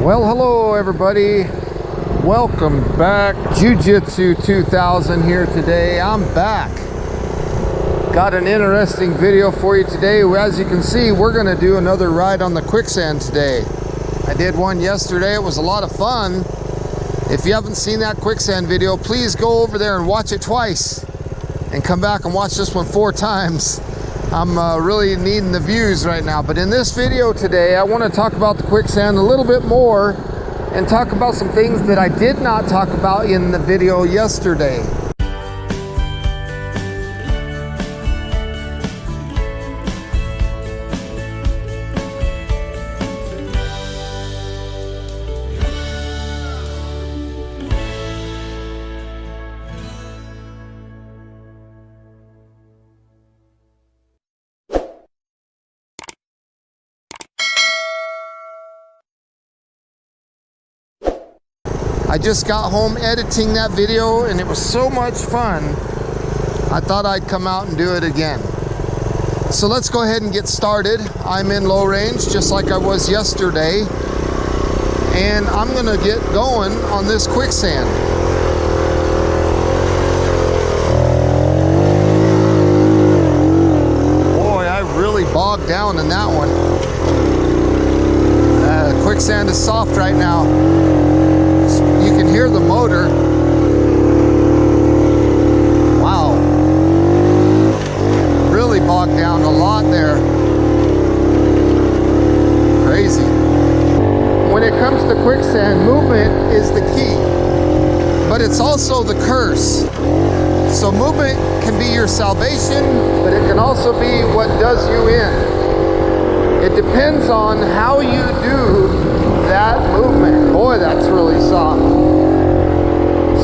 Well, hello everybody. Welcome back. Jiu-Jitsu 2000 here today. I'm back. Got an interesting video for you today. As you can see, we're going to do another ride on the quicksand today. I did one yesterday. It was a lot of fun. If you haven't seen that quicksand video, please go over there and watch it twice and come back and watch this one 4 times. I'm really needing the views right now. But in this video today, I want to talk about the quicksand a little bit more and talk about some things that I did not talk about in the video yesterday. I just got home editing that video and it was so much fun, I thought I'd come out and do it again. So let's go ahead and get started. I'm in low range just like I was yesterday, and I'm gonna get going on this quicksand. Boy, I really bogged down in that one. Quicksand is soft right now. You can hear the motor. Wow. Really bogged down a lot there. Crazy. When it comes to quicksand, movement is the key, but it's also the curse. So movement can be your salvation, but it can also be what does you in. It depends on how you do that movement. Boy, that's really soft.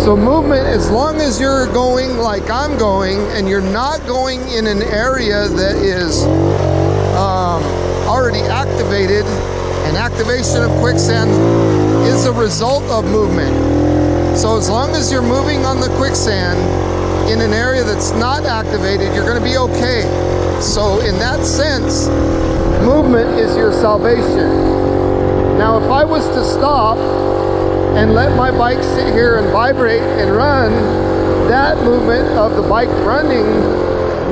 So movement, as long as you're going like I'm going and you're not going in an area that is already activated, and activation of quicksand is a result of movement. So as long as you're moving on the quicksand in an area that's not activated, you're going to be okay. So in that sense, movement is your salvation. Now, if I was to stop and let my bike sit here and vibrate and run, that movement of the bike running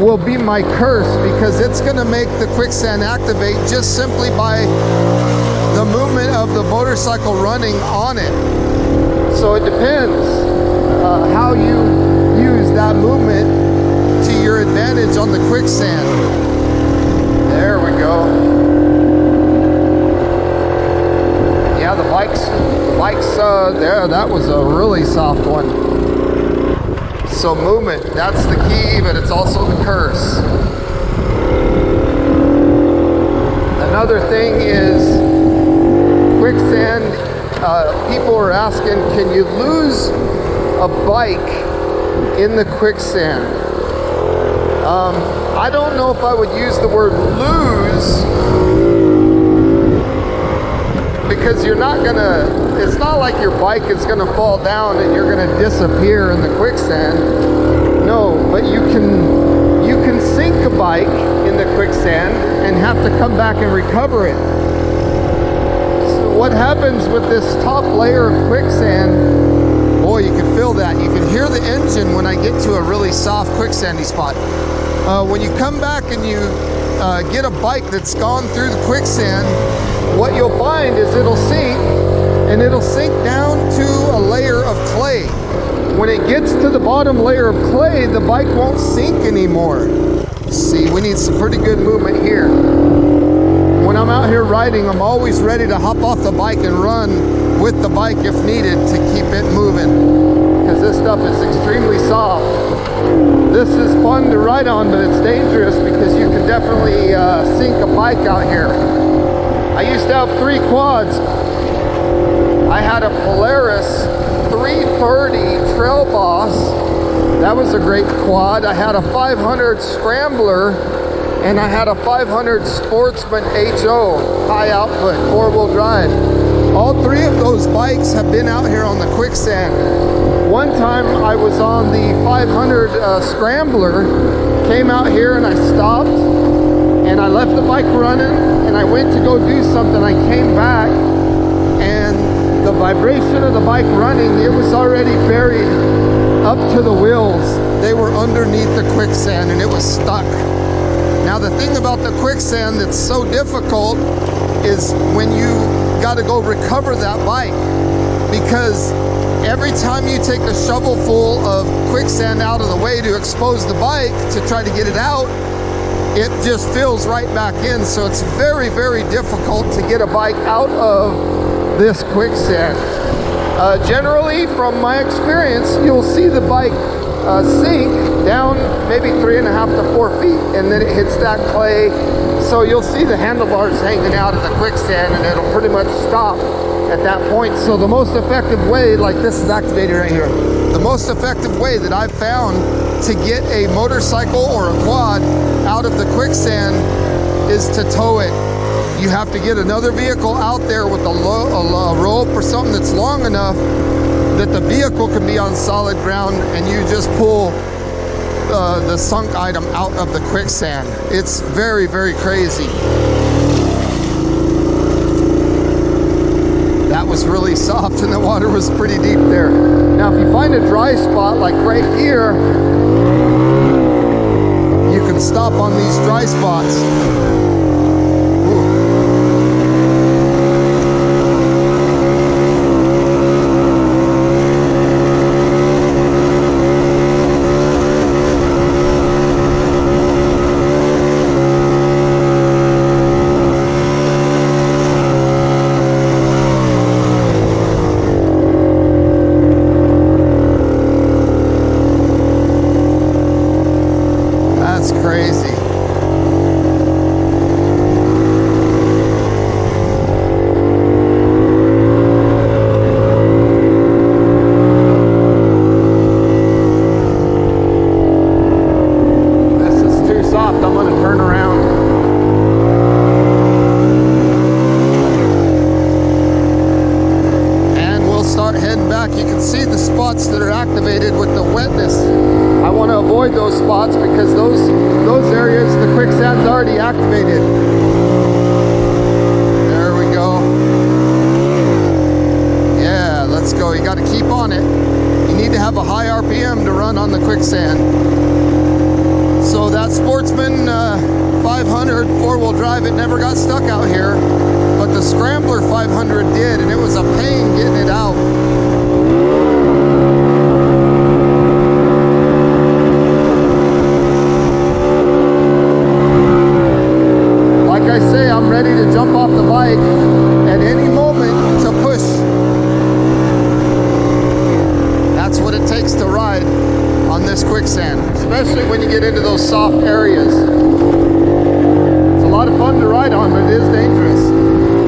will be my curse, because it's going to make the quicksand activate just simply by the movement of the motorcycle running on it. So it depends how you use that movement to your advantage on the quicksand. There we go. Yeah, the bikes there, that was a really soft one. So movement, that's the key, but it's also the curse. Another thing is quicksand. People are asking, can you lose a bike in the quicksand? I don't know if I would use the word lose, because you're not gonna, it's not like your bike is gonna fall down and you're gonna disappear in the quicksand. No, but you can sink a bike in the quicksand and have to come back and recover it. So what happens with this top layer of quicksand, boy, you can feel that. You can hear the engine when I get to a really soft quicksandy spot. When you come back and you get a bike that's gone through the quicksand, what you'll find is it'll sink, and it'll sink down to a layer of clay. When it gets to the bottom layer of clay, the bike won't sink anymore. See, we need some pretty good movement here. When I'm out here riding, I'm always ready to hop off the bike and run with the bike if needed to keep it moving, because this stuff is extremely soft. This is fun to ride on, but it's dangerous because you can definitely sink a bike out here. I used to have 3 quads. I had a Polaris 330 Trail Boss. That was a great quad. I had a 500 Scrambler, and I had a 500 Sportsman HO, high output, 4-wheel drive. All 3 of those bikes have been out here on the quicksand. One time I was on the 500 Scrambler, came out here and I stopped, and I left the bike running, and I went to go do something. I came back, and vibration of the bike running, it was already buried up to the wheels. They were underneath the quicksand and it was stuck. Now the thing about the quicksand that's so difficult is when you got to go recover that bike, because every time you take a shovel full of quicksand out of the way to expose the bike to try to get it out, it just fills right back in. So it's very, very difficult to get a bike out of this quicksand. Generally, from my experience, you'll see the bike sink down maybe 3.5 to 4 feet, and then it hits that clay. So you'll see the handlebars hanging out of the quicksand, and it'll pretty much stop at that point. So the most effective way, like this is activated right here, the most effective way that I've found to get a motorcycle or a quad out of the quicksand is to tow it. You have to get another vehicle out there with a rope or something that's long enough that the vehicle can be on solid ground, and you just pull the sunk item out of the quicksand. It's very, very crazy. That was really soft and the water was pretty deep there. Now if you find a dry spot like right here, you can stop on these dry spots. That are activated with the wetness. I want to avoid those spots because those areas the quicksand's already activated. There we go. Yeah, let's go. You got to keep on it. You need to have a high RPM to run on the quicksand. So that Sportsman 500 four-wheel drive, it never got stuck out here, but the Scrambler 500 did, and it was a pain getting it out. I'm ready to jump off the bike at any moment to push. That's what it takes to ride on this quicksand, especially when you get into those soft areas. It's a lot of fun to ride on, but it is dangerous.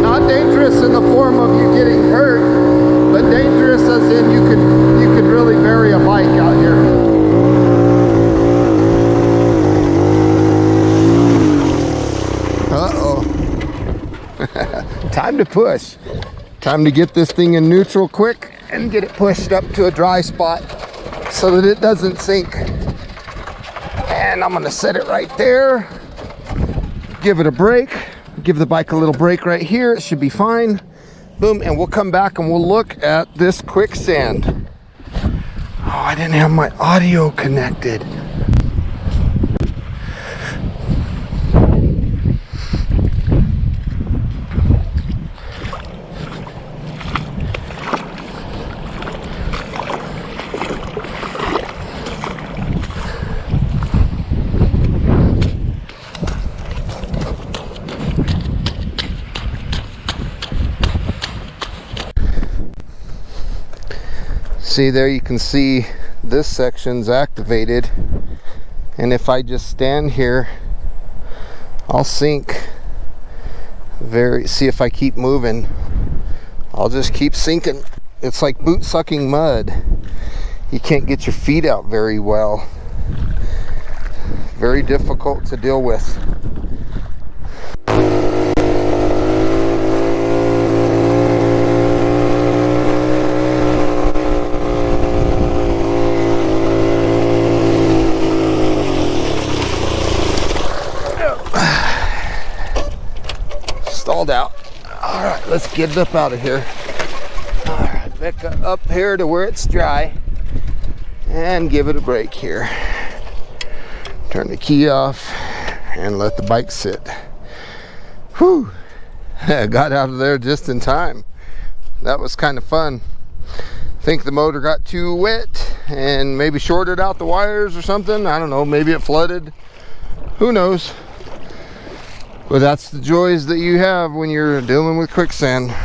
Not dangerous in the form of you getting hurt, but dangerous as in you could really bury a bike out here. Time to push. Time to get this thing in neutral quick and get it pushed up to a dry spot so that it doesn't sink. And I'm gonna set it right there. Give it a break. Give the bike a little break right here. It should be fine. Boom, and we'll come back and we'll look at this quicksand. Oh, I didn't have my audio connected. See there, you can see this section's activated, and if I just stand here, I'll sink. See if I keep moving, I'll just keep sinking. It's like boot sucking mud. You can't get your feet out very well. Very difficult to deal with. Stalled out. All right, let's get it up out of here. Alright, back up here to where it's dry and give it a break here. Turn the key off and let the bike sit. Whew, I got out of there just in time. That was kind of fun. I think the motor got too wet and maybe shorted out the wires or something. I don't know, maybe it flooded. Who knows? But that's the joys that you have when you're dealing with quicksand.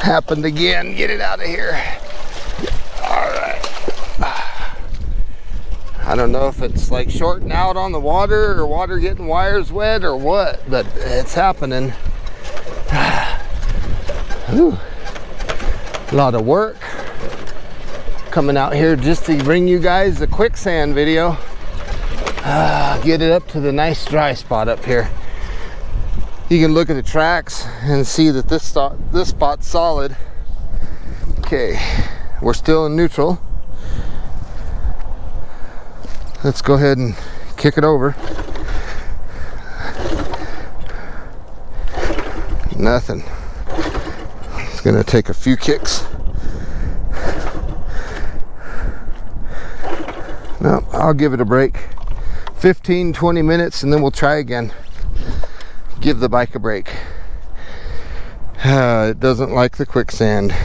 Happened again. Get it out of here. All right. I don't know if it's like shorting out on the water or water getting wires wet or what, but it's happening. Whew. A lot of work coming out here just to bring you guys a quicksand video. Get it up to the nice dry spot up here. You can look at the tracks and see that this spot's solid. Okay, we're still in neutral. Let's go ahead and kick it over. Nothing. It's gonna take a few kicks. No, I'll give it a break. 15-20 minutes and then we'll try again. Give the bike a break. It doesn't like the quicksand.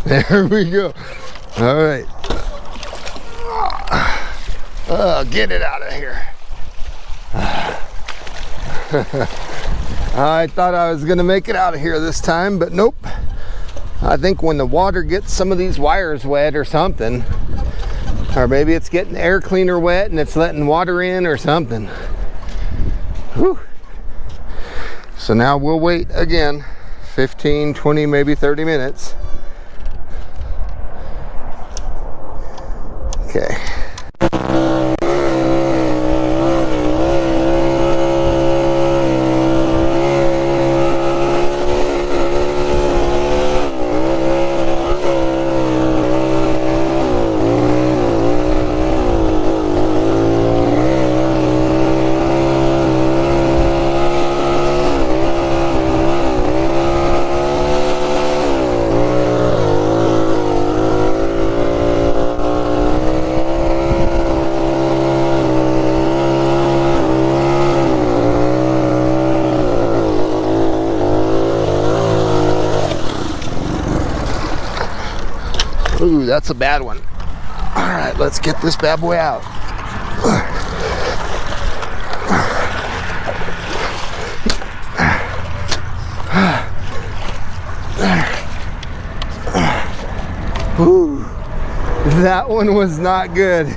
There we go. All right. Get it out of here. I thought I was gonna make it out of here this time, but nope. I think when the water gets some of these wires wet or something, or maybe it's getting the air cleaner wet and it's letting water in or something. Whew. So now we'll wait again 15, 20, maybe 30 minutes. Okay. Ooh, that's a bad one. All right, let's get this bad boy out. That one was not good.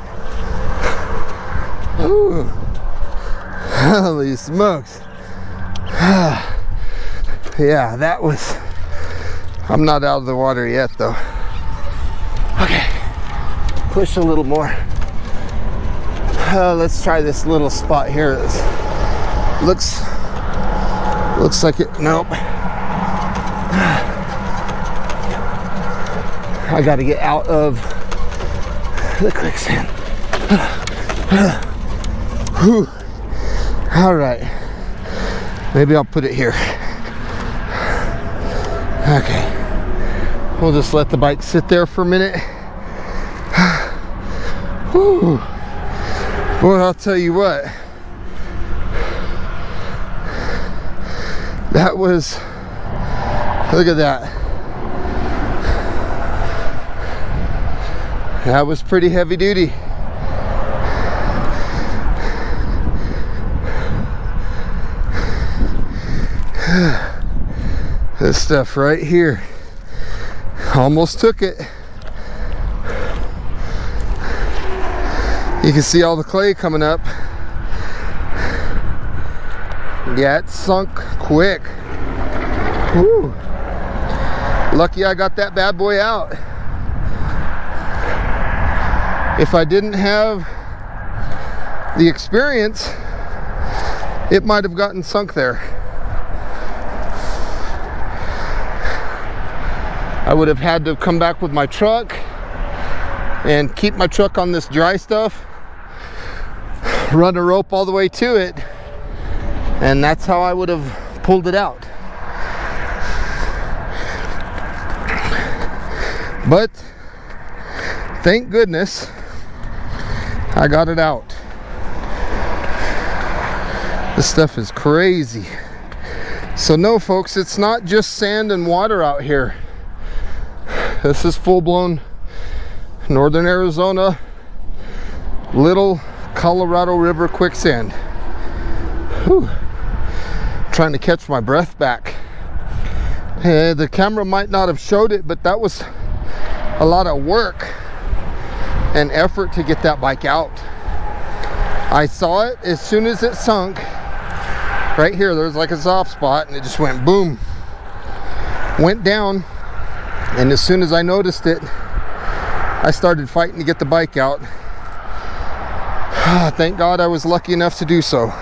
Ooh. Holy smokes. Yeah, that was... I'm not out of the water yet though. Okay, push a little more. Let's try this little spot here. This looks like it. Nope. I got to get out of the quicksand. All right, maybe I'll put it here. Okay, we'll just let the bike sit there for a minute. Whew. Boy, I'll tell you what, that was, look at that. That was pretty heavy duty. This stuff right here, almost took it. You can see all the clay coming up. Yeah, it sunk quick. Woo. Lucky I got that bad boy out. If I didn't have the experience, it might have gotten sunk there. I would have had to come back with my truck and keep my truck on this dry stuff, run a rope all the way to it, and that's how I would have pulled it out. But thank goodness I got it out. This stuff is crazy. So no folks, it's not just sand and water out here. This is full-blown Northern Arizona, Little Colorado River quicksand. Whew. Trying to catch my breath back. The camera might not have showed it, but that was a lot of work and effort to get that bike out. I saw it as soon as it sunk. Right here, there's like a soft spot, and it just went boom. Went down, and as soon as I noticed it, I started fighting to get the bike out. Thank God I was lucky enough to do so.